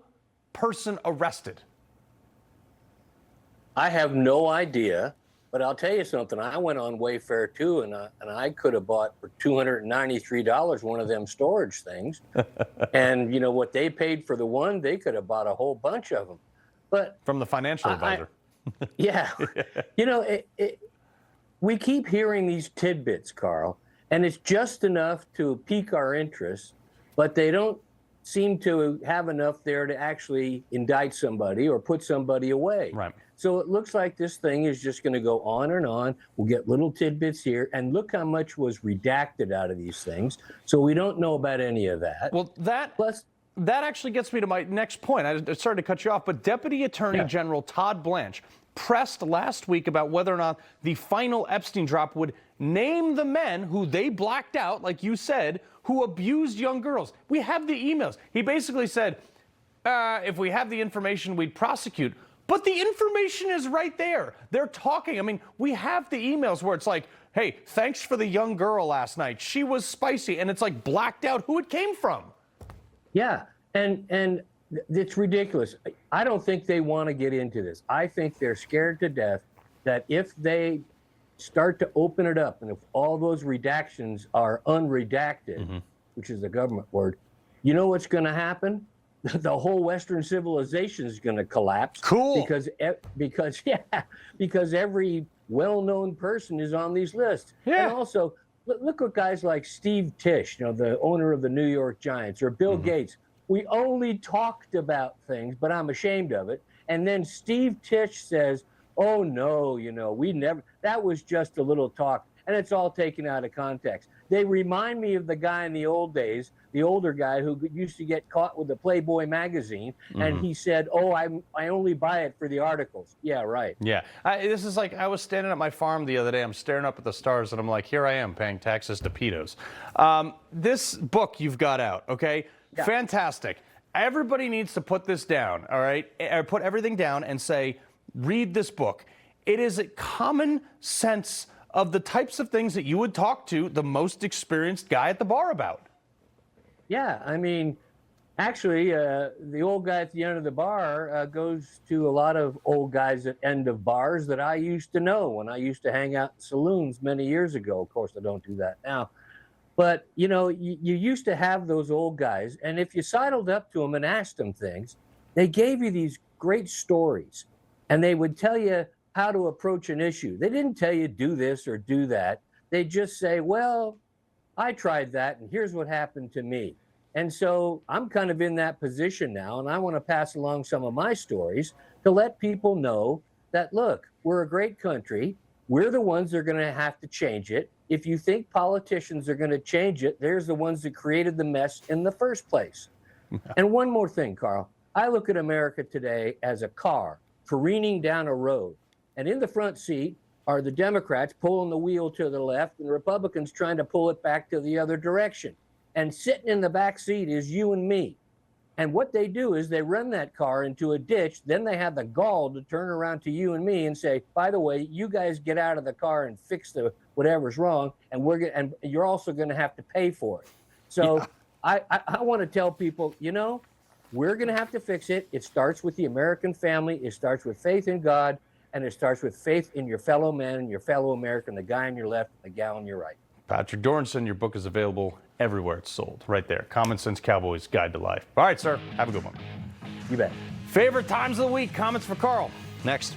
person arrested? I have no idea, but I'll tell you something. I went on Wayfair too, and I could have bought for $293 one of them storage things. And you know what they paid for the one, they could have bought a whole bunch of them. But from the financial advisor. Yeah. You know, we keep hearing these tidbits, Carl. And it's just enough to pique our interest, but they don't seem to have enough there to actually indict somebody or put somebody away. Right. So it looks like this thing is just going to go on and on. We'll get little tidbits here. And look how much was redacted out of these things. So we don't know about any of that. Well, that actually gets me to my next point. I started to cut you off, but Deputy Attorney General Todd Blanche pressed last week about whether or not the final Epstein drop would name the men who they blacked out, like you said, who abused young girls. We have the emails. He basically said, if we have the information, we'd prosecute. But the information is right there. They're talking. I mean, we have the emails where it's like, hey, thanks for the young girl last night. She was spicy. And it's like blacked out who it came from. Yeah. And it's ridiculous. I don't think they want to get into this. I think they're scared to death that if they start to open it up and if all those redactions are unredacted, which is the government word, you know what's going to happen? The whole Western civilization is going to collapse. Cool. Because every well-known person is on these lists. Yeah. And also, look at guys like Steve Tisch, you know, the owner of the New York Giants, or Bill Gates. We only talked about things, but I'm ashamed of it. And then Steve Tisch says, oh, no, you know, we never, that was just a little talk. and it's all taken out of context. They remind me of the guy in the old days, the older guy who used to get caught with the Playboy magazine, and he said, "Oh, I only buy it for the articles." Yeah, right. Yeah, this is like I was standing at my farm the other day. I'm staring up at the stars, and I'm like, here I am paying taxes to pedos. This book you've got out, okay? Yeah. Fantastic. Everybody needs to put this down, all right? Put everything down and say, read this book. It is a common sense of the types of things that you would talk to the most experienced guy at the bar about. Yeah, I mean, actually, the old guy at the end of the bar goes to a lot of old guys at end of bars that I used to know when I used to hang out in saloons many years ago. Of course, I don't do that now. But, you know, you used to have those old guys, and if you sidled up to them and asked them things, they gave you these great stories, and they would tell you how to approach an issue. They didn't tell you do this or do that. They just say, well, I tried that, and here's what happened to me. And so I'm kind of in that position now, and I want to pass along some of my stories to let people know that, look, we're a great country. We're the ones that are going to have to change it. If you think politicians are going to change it, there's the ones that created the mess in the first place. And one more thing, Carl. I look at America today as a car careening down a road. And in the front seat are the Democrats pulling the wheel to the left and Republicans trying to pull it back to the other direction. And sitting in the back seat is you and me. And what they do is they run that car into a ditch. Then they have the gall to turn around to you and me and say, by the way, you guys get out of the car and fix the whatever's wrong. And you're also going to have to pay for it. So yeah. I want to tell people, you know, we're going to have to fix it. It starts with the American family. It starts with faith in God. And it starts with faith in your fellow man and your fellow American, the guy on your left, the gal on your right. Patrick Dorinson, your book is available everywhere it's sold. Right there. Common Sense Cowboy's Guide to Life. All right, sir. Have a good one. You bet. Favorite times of the week. Comments for Carl. Next.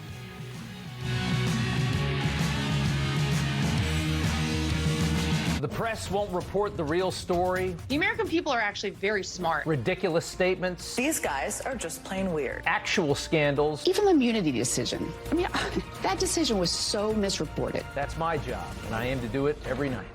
The press won't report the real story. The American people are actually very smart. Ridiculous statements. These guys are just plain weird. Actual scandals. Even the immunity decision. I mean, that decision was so misreported. That's my job, and I aim to do it every night.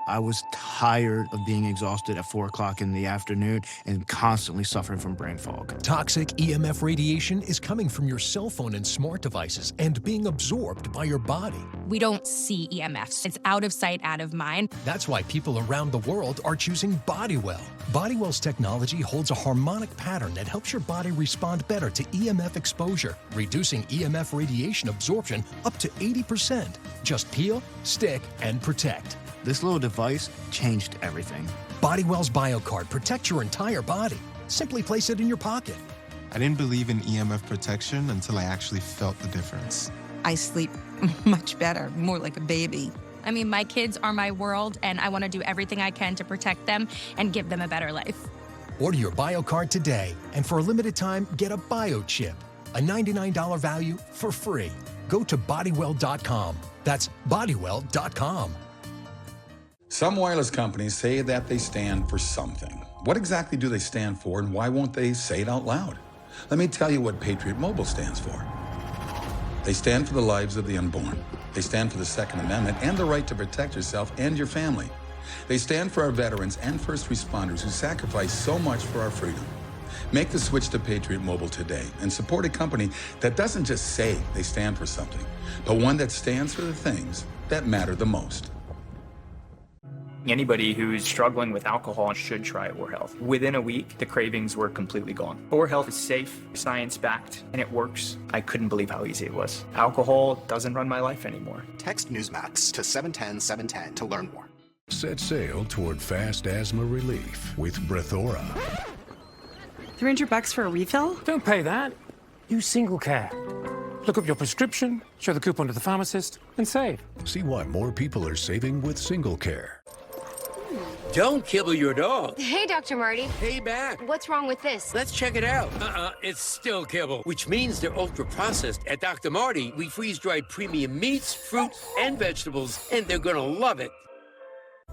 I was tired of being exhausted at 4 o'clock in the afternoon and constantly suffering from brain fog. Toxic EMF radiation is coming from your cell phone and smart devices and being absorbed by your body. We don't see EMFs. It's out of sight, out of mind. That's why people around the world are choosing Bodywell. Bodywell's technology holds a harmonic pattern that helps your body respond better to EMF exposure, reducing EMF radiation absorption up to 80%. Just peel, stick, and protect. This little device changed everything. Bodywell's BioCard protects your entire body. Simply place it in your pocket. I didn't believe in EMF protection until I actually felt the difference. I sleep much better, more like a baby. I mean, my kids are my world, and I want to do everything I can to protect them and give them a better life. Order your BioCard today, and for a limited time, get a BioChip, a $99 value for free. Go to bodywell.com. That's bodywell.com. Some wireless companies say that they stand for something. What exactly do they stand for, and why won't they say it out loud? Let me tell you what Patriot Mobile stands for. They stand for the lives of the unborn. They stand for the Second Amendment and the right to protect yourself and your family. They stand for our veterans and first responders who sacrifice so much for our freedom. Make the switch to Patriot Mobile today and support a company that doesn't just say they stand for something, but one that stands for the things that matter the most. Anybody who's struggling with alcohol should try Or Health. Within a week, the cravings were completely gone. Or Health is safe, science-backed, and it works. I couldn't believe how easy it was. Alcohol doesn't run my life anymore. Text Newsmax to 710-710 to learn more. Set sail toward fast asthma relief with Brethora. $300 for a refill? Don't pay that. Use Single Care. Look up your prescription, show the coupon to the pharmacist, and save. See why more people are saving with Single Care. Don't kibble your dog. Hey, Dr. Marty. Hey, back. What's wrong with this? Let's check it out. It's still kibble, which means they're ultra-processed. At Dr. Marty, we freeze-dried premium meats, fruits, and vegetables, and they're gonna love it.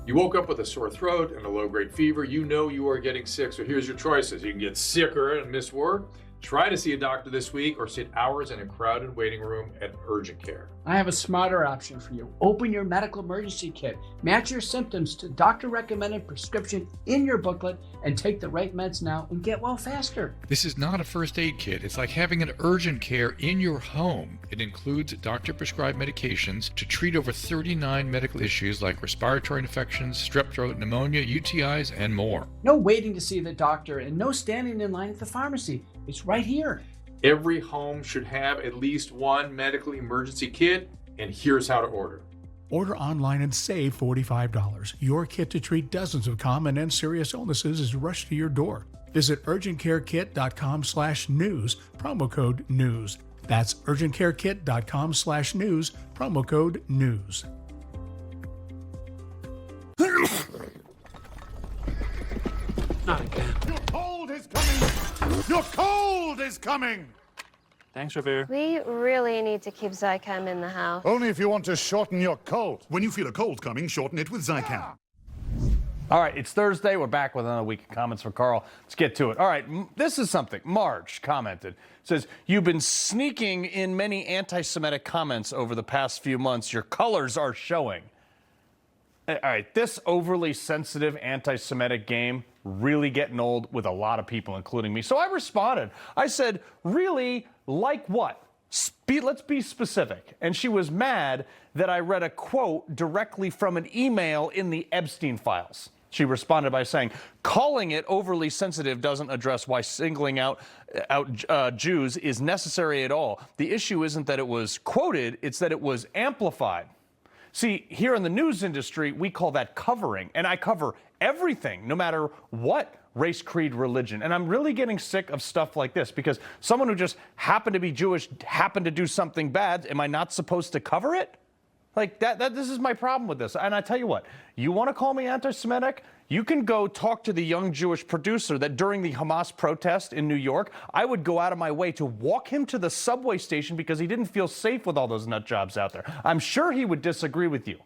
You woke up with a sore throat and a low-grade fever. You know you are getting sick, so here's your choices. You can get sicker and miss work. Try to see a doctor this week or sit hours in a crowded waiting room at urgent care. I have a smarter option for you. Open your medical emergency kit. Match your symptoms to doctor-recommended prescription in your booklet and take the right meds now and get well faster. This is not a first aid kit. It's like having an urgent care in your home. It includes doctor-prescribed medications to treat over 39 medical issues like respiratory infections, strep throat, pneumonia, UTIs, and more. No waiting to see the doctor and no standing in line at the pharmacy. It's right here. Every home should have at least one medical emergency kit, and here's how to order. Order online and save $45. Your kit to treat dozens of common and serious illnesses is rushed to your door. Visit urgentcarekit.com/news, promo code NEWS. That's urgentcarekit.com/news, promo code NEWS. Not again. Your cold is coming! Your cold is coming! Thanks, Revere. We really need to keep Zycam in the house. Only if you want to shorten your cold. When you feel a cold coming, shorten it with Zycam. All right, it's Thursday. We're back with another week of comments from Carl. Let's get to it. All right, this is something. Marge commented. Says, you've been sneaking in many anti-Semitic comments over the past few months. Your colors are showing. All right, this overly sensitive anti-Semitic game really getting old with a lot of people, including me. So I responded. I said, really, like what? Let's be specific. And she was mad that I read a quote directly from an email in the Epstein files. She responded by saying, calling it overly sensitive doesn't address why singling out Jews is necessary at all. The issue isn't that it was quoted, it's that it was amplified. See, here in the news industry, we call that covering, and I cover everything, no matter what race, creed, religion. And I'm really getting sick of stuff like this because someone who just happened to be Jewish happened to do something bad. Am I not supposed to cover it? Like this is my problem with this. And I tell you what, you want to call me anti-Semitic? You can go talk to the young Jewish producer that during the Hamas protest in New York, I would go out of my way to walk him to the subway station because he didn't feel safe with all those nut jobs out there. I'm sure he would disagree with you.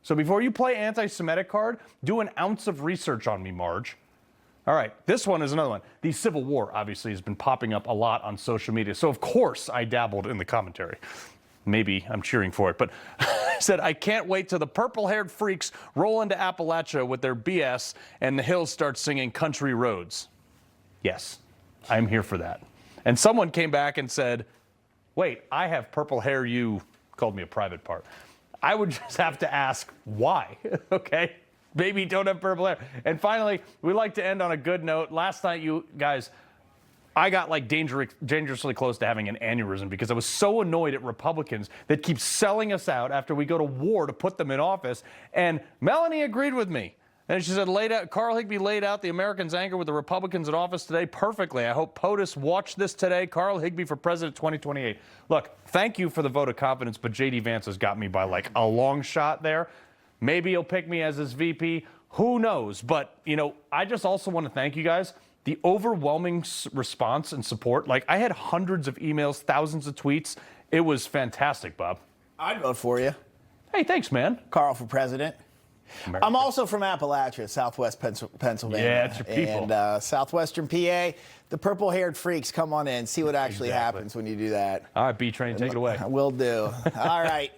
So before you play anti-Semitic card, do an ounce of research on me, Marge. All right, this one is another one. The Civil War, obviously, has been popping up a lot on social media. So, of course, I dabbled in the commentary. Maybe I'm cheering for it. But I said, I can't wait till the purple-haired freaks roll into Appalachia with their BS and the Hills start singing Country Roads. Yes, I'm here for that. And someone came back and said, wait, I have purple hair, you called me a private part. I would just have to ask why, okay? Maybe you don't have purple hair. And finally, we like to end on a good note. Last night, you guys, I got like dangerously close to having an aneurysm because I was so annoyed at Republicans that keep selling us out after we go to war to put them in office. And Melanie agreed with me. And she said, Carl Higbie laid out the Americans' anger with the Republicans in office today perfectly. I hope POTUS watched this today. Carl Higbie for president 2028. Look, thank you for the vote of confidence, but J.D. Vance has got me by like a long shot there. Maybe he'll pick me as his VP. Who knows? But, you know, I just also want to thank you guys. The overwhelming response and support. Like, I had hundreds of emails, thousands of tweets. It was fantastic, Bob. I'd vote for you. Hey, thanks, man. Carl for president. America. I'm also from Appalachia, southwest Pennsylvania. Yeah, it's your people. And southwestern PA, the purple-haired freaks, come on in. See what actually happens when you do that. All right, B-Train, take it away. Will do. All right.